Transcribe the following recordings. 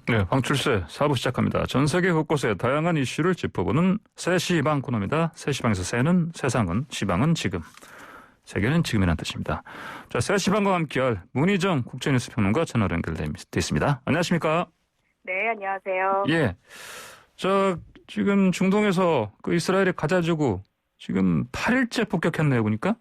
네, 방출세 4부 시작합니다. 전 세계 곳곳의 다양한 이슈를 짚어보는 새시방 코너입니다. 새시방에서 새는 세상은, 시방은 지금, 세계는 지금이라는 뜻입니다. 자, 새시방과 함께할 문희정 국제뉴스 평론가 전화로 연결돼 있습니다. 안녕하십니까? 네, 안녕하세요. 예, 지금 중동에서 그 이스라엘의 가자지구 지금 8일째 폭격했네요, 보니까?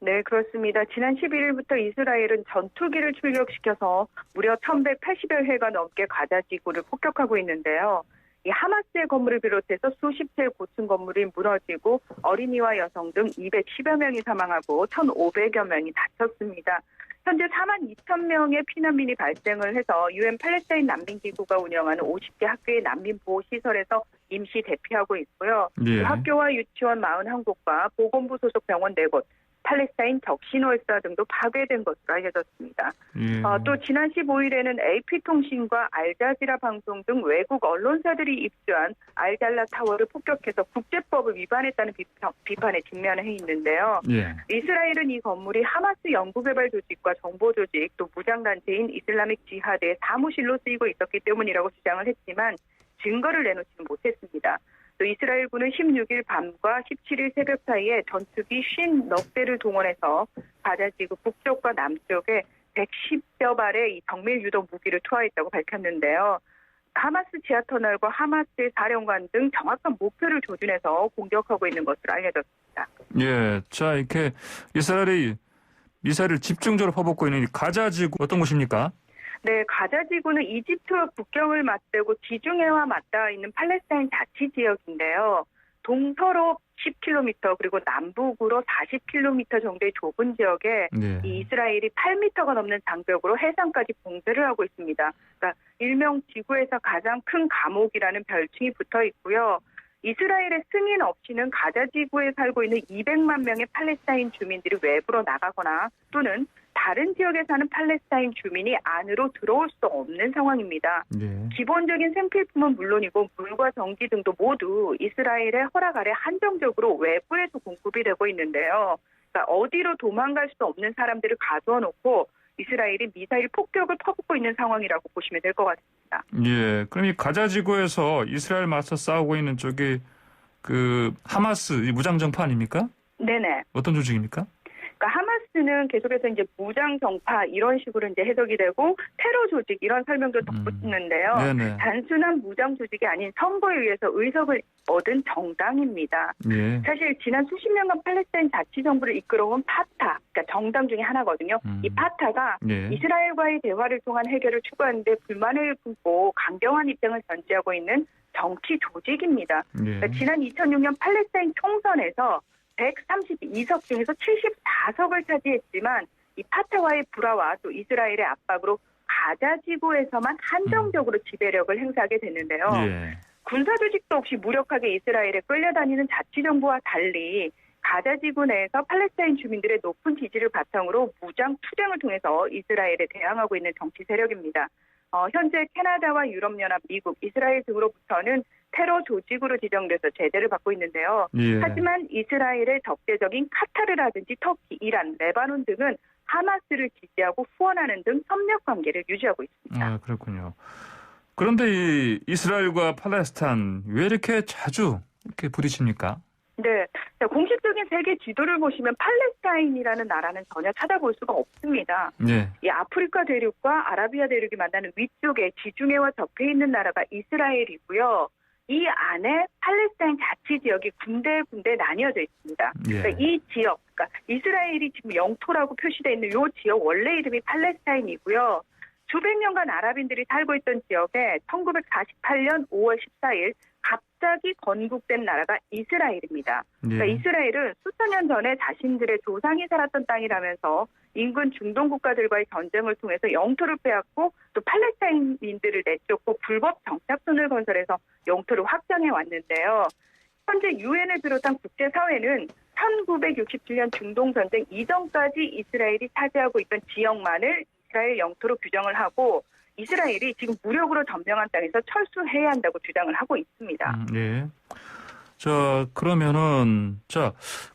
네, 그렇습니다. 지난 11일부터 이스라엘은 전투기를 출격시켜서 무려 1,180여 회가 넘게 가자 지구를 폭격하고 있는데요. 이 하마스의 건물을 비롯해서 수십 채의 고층 건물이 무너지고 어린이와 여성 등 210여 명이 사망하고 1,500여 명이 다쳤습니다. 현재 42,000명의 피난민이 발생을 해서 유엔 팔레스타인 난민기구가 운영하는 50개 학교의 난민보호시설에서 임시 대피하고 있고요. 예. 학교와 유치원 41곳과 보건부 소속 병원 4곳, 팔레스타인 격신월사 등도 파괴된 것으로 알려졌습니다. 예. 또 지난 15일에는 AP통신과 알자지라 방송 등 외국 언론사들이 입주한 알잘라 타워를 폭격해서 국제법을 위반했다는 비판에 직면해 있는데요. 예. 이스라엘은 이 건물이 하마스 연구개발 조직과 정보조직 또 무장단체인 이슬라믹 지하드의 사무실로 쓰이고 있었기 때문이라고 주장을 했지만 증거를 내놓지는 못했습니다. 또 이스라엘군은 16일 밤과 17일 새벽 사이에 전투기 50넉대를 동원해서 가자지구 북쪽과 남쪽에 110여 발의 이 정밀 유도 무기를 투하했다고 밝혔는데요. 하마스 지하터널과 하마스의 사령관 등 정확한 목표를 조준해서 공격하고 있는 것으로 알려졌습니다. 예, 자, 이렇게 이스라엘이 미사일을 집중적으로 퍼붓고 있는 이 가자지구 어떤 곳입니까? 네, 가자지구는 이집트와 국경을 맞대고 지중해와 맞닿아 있는 팔레스타인 자치지역인데요. 동서로 10km 그리고 남북으로 40km 정도의 좁은 지역에 네. 이 이스라엘이 8m가 넘는 장벽으로 해상까지 봉쇄를 하고 있습니다. 그러니까 일명 지구에서 가장 큰 감옥이라는 별칭이 붙어 있고요. 이스라엘의 승인 없이는 가자지구에 살고 있는 200만 명의 팔레스타인 주민들이 외부로 나가거나 또는 다른 지역에 사는 팔레스타인 주민이 안으로 들어올 수 없는 상황입니다. 네. 기본적인 생필품은 물론이고 물과 전기 등도 모두 이스라엘의 허락 아래 한정적으로 외부에서 공급이 되고 있는데요. 그러니까 어디로 도망갈 수 없는 사람들을 가두어 놓고 이스라엘이 미사일 폭격을 퍼붓고 있는 상황이라고 보시면 될 것 같습니다. 예, 그럼 이 가자지구에서 이스라엘 맞서 싸우고 있는 쪽이 그 하마스 무장정파 아닙니까? 네네. 어떤 조직입니까? 그러니까 하마스는 계속해서 이제 무장 정파 이런 식으로 이제 해석이 되고 테러 조직 이런 설명도 덧붙는데요. 네네. 단순한 무장 조직이 아닌 선거에 의해서 의석을 얻은 정당입니다. 예. 사실 지난 수십 년간 팔레스타인 자치정부를 이끌어온 파타, 그러니까 정당 중에 하나거든요. 이 파타가 예. 이스라엘과의 대화를 통한 해결을 추구하는데 불만을 품고 강경한 입장을 견지하고 있는 정치 조직입니다. 예. 그러니까 지난 2006년 팔레스타인 총선에서 132석 중에서 74석을 차지했지만 이 파타와의 불화와 또 이스라엘의 압박으로 가자지구에서만 한정적으로 지배력을 행사하게 됐는데요. 예. 군사 조직도 없이 무력하게 이스라엘에 끌려다니는 자치정부와 달리 가자지구 내에서 팔레스타인 주민들의 높은 지지를 바탕으로 무장 투쟁을 통해서 이스라엘에 대항하고 있는 정치 세력입니다. 현재 캐나다와 유럽연합, 미국, 이스라엘 등으로부터는 테러 조직으로 지정돼서 제재를 받고 있는데요. 예. 하지만 이스라엘의 적대적인 카타르라든지 터키, 이란, 레바논 등은 하마스를 지지하고 후원하는 등 협력 관계를 유지하고 있습니다. 아, 그렇군요. 그런데 이 이스라엘과 팔레스타인 왜 이렇게 자주 이렇게 부딪힙니까? 네. 공식적인 세계 지도를 보시면 팔레스타인이라는 나라는 전혀 찾아볼 수가 없습니다. 네. 이 아프리카 대륙과 아라비아 대륙이 만나는 위쪽에 지중해와 접해 있는 나라가 이스라엘이고요. 이 안에 팔레스타인 자치지역이 군데군데 나뉘어져 있습니다. 예. 그러니까 이 지역, 그러니까 이스라엘이 지금 영토라고 표시되어 있는 이 지역 원래 이름이 팔레스타인이고요. 수백 년간 아랍인들이 살고 있던 지역에 1948년 5월 14일 갑자기 건국된 나라가 이스라엘입니다. 그러니까 예. 이스라엘은 수천 년 전에 자신들의 조상이 살았던 땅이라면서 인근 중동 국가들과의 전쟁을 통해서 영토를 빼앗고 또 팔레스타인민들을 내쫓고 불법 정착선을 건설해서 영토를 확장해 왔는데요. 현재 유엔을 비롯한 국제사회는 1967년 중동전쟁 이전까지 이스라엘이 차지하고 있던 지역만을 이스라엘 영토로 규정을 하고 이스라엘이 지금 무력으로 점령한 땅에서 철수해야 한다고 주장을 하고 있습니다. 예.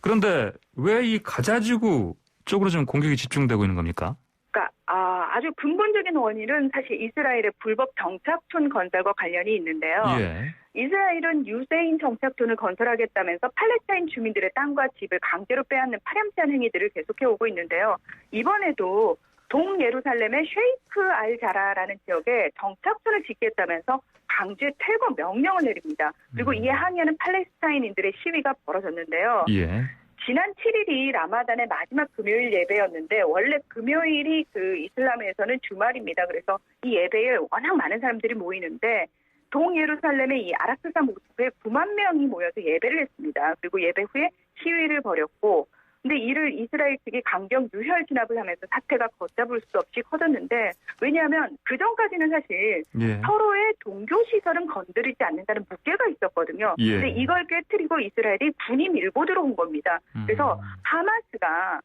그런데 왜 이 가자지구 쪽으로 지금 공격이 집중되고 있는 겁니까? 그러니까 그러니까 아주 근본적인 원인은 사실 이스라엘의 불법 정착촌 건설과 관련이 있는데요. 예. 이스라엘은 유대인 정착촌을 건설하겠다면서 팔레스타인 주민들의 땅과 집을 강제로 빼앗는 파렴치한 행위들을 계속해오고 있는데요. 이번에도 동예루살렘의 쉐이크 알 자라라는 지역에 정착촌을 짓겠다면서 강제 퇴거 명령을 내립니다. 그리고 이에 항의하는 팔레스타인인들의 시위가 벌어졌는데요. 예. 지난 7일이 라마단의 마지막 금요일 예배였는데 원래 금요일이 그 이슬람에서는 주말입니다. 그래서 이 예배에 워낙 많은 사람들이 모이는데 동예루살렘의 이 아락사 모스크에 9만 명이 모여서 예배를 했습니다. 그리고 예배 후에 시위를 벌였고 근데 이를 이스라엘 측이 강경 유혈 진압을 하면서 사태가 걷잡을 수 없이 커졌는데 왜냐하면 그전까지는 사실 예. 서로의 종교시설은 건드리지 않는다는 묵계가 있었거든요. 예. 근데 이걸 깨트리고 이스라엘이 군이 밀고 들어온 겁니다. 그래서 하마스가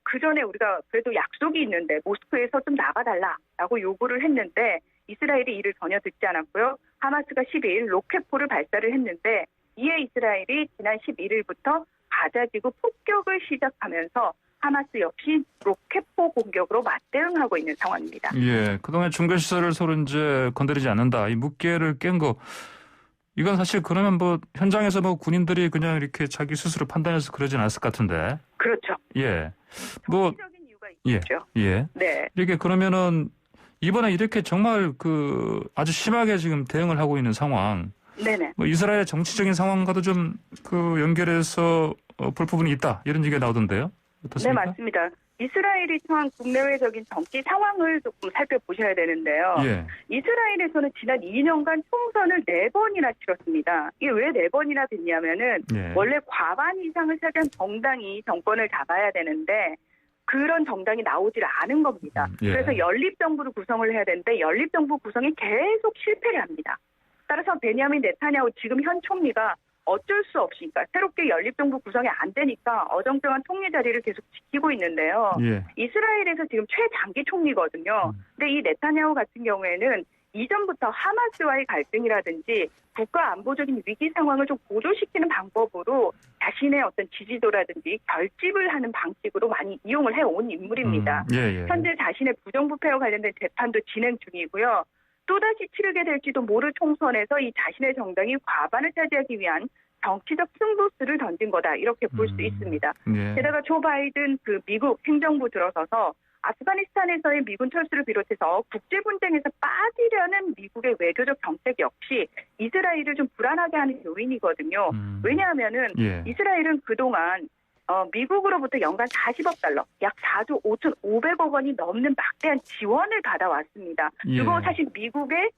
그전에 우리가 그래도 약속이 있는데 모스크에서 좀 나가달라라고 요구를 했는데 이스라엘이 이를 전혀 듣지 않았고요. 하마스가 12일 로켓포를 발사를 했는데 이에 이스라엘이 지난 11일부터 가자지구 폭격을 시작하면서 하마스 역시 로켓포 공격으로 맞대응하고 있는 상황입니다. 예. 그동안 종교시설을 서로 이제 건드리지 않는다. 이 묵계를 깬 거. 이건 사실 그러면 뭐 현장에서 뭐 군인들이 그냥 이렇게 자기 스스로 판단해서 그러진 않았을 것 같은데. 그렇죠. 예. 뭐 정치적인 이유가 예. 있죠. 예. 네. 이렇게 그러면은 이번에 이렇게 정말 그 아주 심하게 지금 대응을 하고 있는 상황. 네네. 뭐 이스라엘의 정치적인 상황과도 좀 그 연결해서 볼 부분이 있다. 이런 얘기가 나오던데요. 어떻습니까? 네, 맞습니다. 이스라엘이 처한 국내외적인 정치 상황을 조금 살펴보셔야 되는데요. 예. 이스라엘에서는 지난 2년간 총선을 4번이나 치렀습니다. 이게 왜 4번이나 됐냐면은 예. 원래 과반 이상을 차지한 정당이 정권을 잡아야 되는데 그런 정당이 나오질 않은 겁니다. 예. 그래서 연립정부를 구성을 해야 되는데 연립정부 구성이 계속 실패를 합니다. 따라서 베냐민 네타냐후 지금 현 총리가 어쩔 수 없이 그러니까 새롭게 연립정부 구성이 안 되니까 어정쩡한 총리 자리를 계속 지키고 있는데요. 예. 이스라엘에서 지금 최장기 총리거든요. 근데 이 네타냐후 같은 경우에는 이전부터 하마스와의 갈등이라든지 국가 안보적인 위기 상황을 좀 고조시키는 방법으로 자신의 어떤 지지도라든지 결집을 하는 방식으로 많이 이용을 해온 인물입니다. 예. 현재 자신의 부정부패와 관련된 재판도 진행 중이고요. 또다시 치르게 될지도 모를 총선에서 이 자신의 정당이 과반을 차지하기 위한 정치적 승부수를 던진 거다. 이렇게 볼 수 있습니다. 예. 게다가 조 바이든 그 미국 행정부 들어서서 아프가니스탄에서의 미군 철수를 비롯해서 국제 분쟁에서 빠지려는 미국의 외교적 정책 역시 이스라엘을 좀 불안하게 하는 요인이거든요. 왜냐하면은 예. 이스라엘은 그동안 미국으로부터 연간 40억 달러, 약 4조 5,500억 원이 넘는 막대한 지원을 받아왔습니다. 그리고 예. 사실 미국의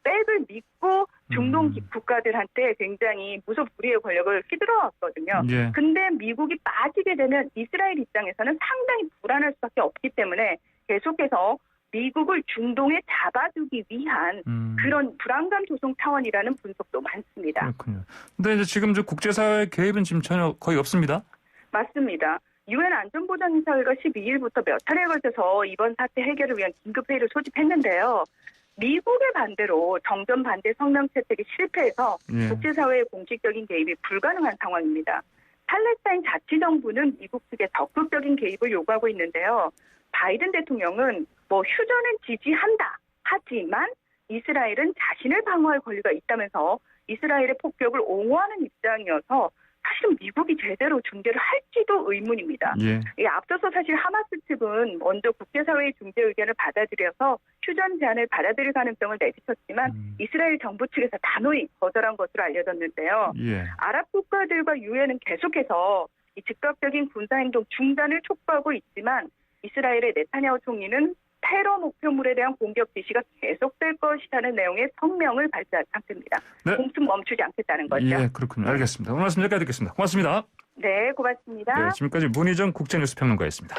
백을 믿고 중동 국가들한테 굉장히 무소불위의 권력을 휘둘러왔거든요. 예. 근데 미국이 빠지게 되면 이스라엘 입장에서는 상당히 불안할 수밖에 없기 때문에 계속해서 미국을 중동에 잡아두기 위한 그런 불안감 조성 차원이라는 분석도 많습니다. 그렇군요. 근데 이제 지금 저 국제사회 개입은 지금 전혀 거의 없습니다. 맞습니다. 유엔 안전보장이사회가 12일부터 몇 차례에 걸쳐서 이번 사태 해결을 위한 긴급회의를 소집했는데요. 미국의 반대로 정전 반대 성명 채택이 실패해서 예. 국제사회의 공식적인 개입이 불가능한 상황입니다. 팔레스타인 자치정부는 미국 측에 적극적인 개입을 요구하고 있는데요. 바이든 대통령은 휴전은 지지한다. 하지만 이스라엘은 자신을 방어할 권리가 있다면서 이스라엘의 폭격을 옹호하는 입장이어서 사실은 미국이 제대로 중재를 할지도 의문입니다. 예. 앞서서 사실 하마스 측은 먼저 국제사회의 중재 의견을 받아들여서 휴전 제안을 받아들일 가능성을 내비쳤지만 이스라엘 정부 측에서 단호히 거절한 것으로 알려졌는데요. 예. 아랍 국가들과 유엔은 계속해서 이 즉각적인 군사행동 중단을 촉구하고 있지만 이스라엘의 네타냐후 총리는 테러 목표물에 대한 공격 지시가 계속될 것이라는 내용의 성명을 발표한 상태입니다. 네. 공습 멈추지 않겠다는 거죠. 예, 그렇군요. 알겠습니다. 오늘 말씀 여기까지 듣겠습니다. 고맙습니다. 네, 고맙습니다. 네, 지금까지 문희정 국제뉴스 평론가였습니다.